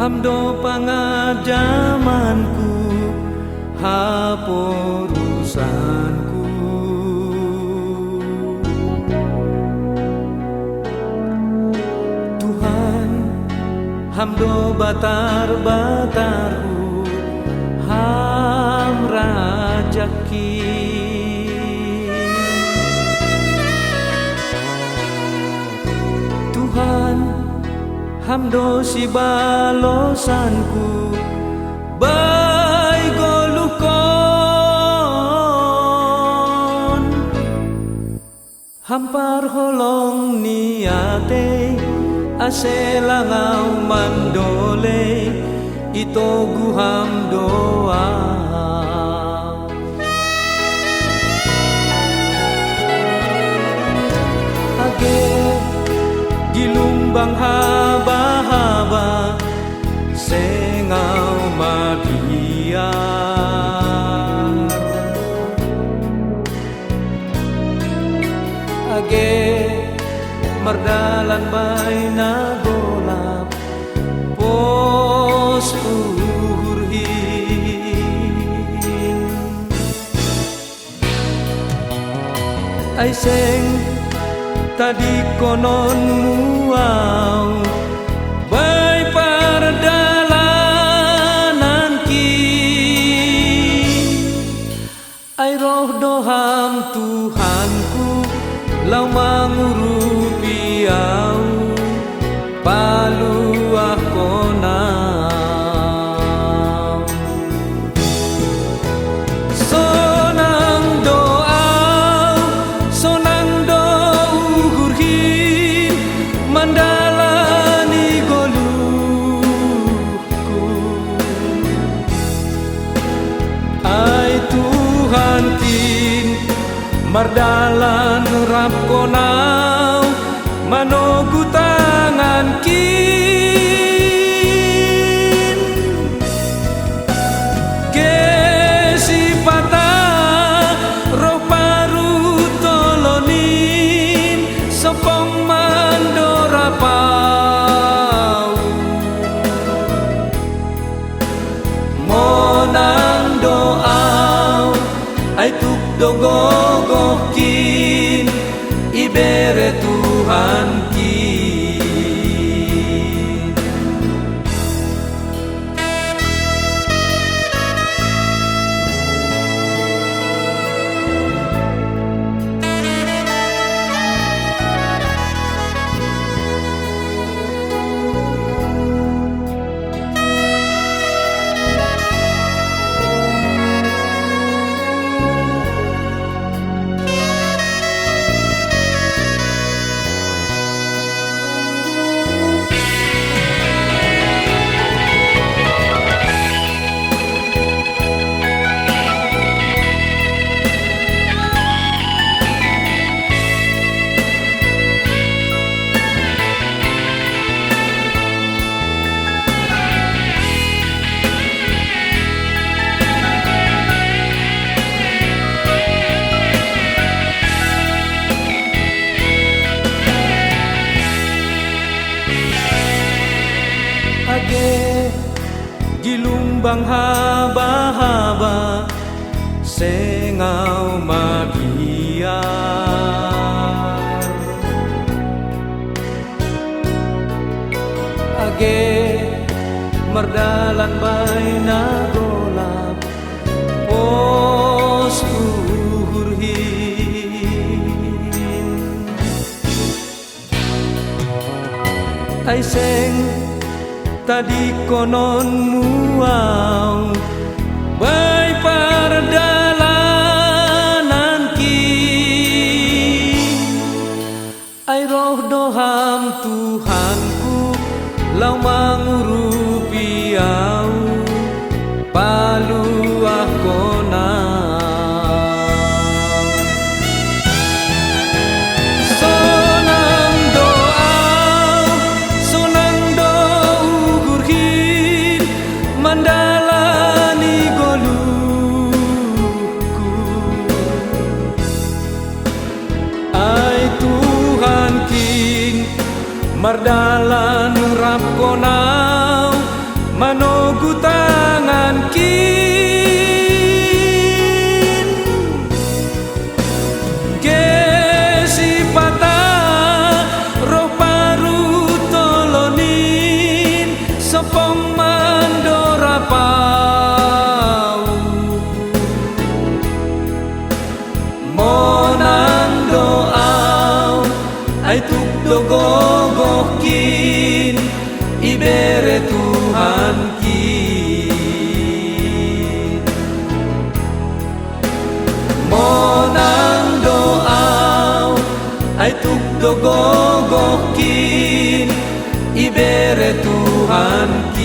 hamdo pangadamanku haporusanku. Tuhan hamdo batar-batarku ham rajaki. Tuhan hamdo si balosanku bai golukon hampar holong niate aselangau mandole ito guham doa. Age gilumbang haba-haba sengau mabiar. Age merdalan bay na golap pos uhurhin. Ay seng tadi konon muau bay pardalanan ki ay roh doham Tuhanku lau mangurupi au paluah konau sonang doau sonang dougurhin mandalani goluhku ay Tuhan kin mardalan rap konau manogu tangan kin gesipata roh paru tolonin sopong mandorapau monang doau ay tukdogogokin ibere Tuhan ki. Age gilumbang haba-haba sengau mabiar. Age merdalan bay na golap pos uhurhin ay seng tadi konon muau bay pardalanan ki ay roh doham Tuhanku lau mangurupi au paluah konau mandalani goluhku ay Tuhan kin mardalan rap konau manogutangan kin gesi pata roh paru tolonin sopong mandora pau monang doau ay tukdogogokin ibere Tuhan kin monang doau ay tukdogogokin ibere Tuhan kin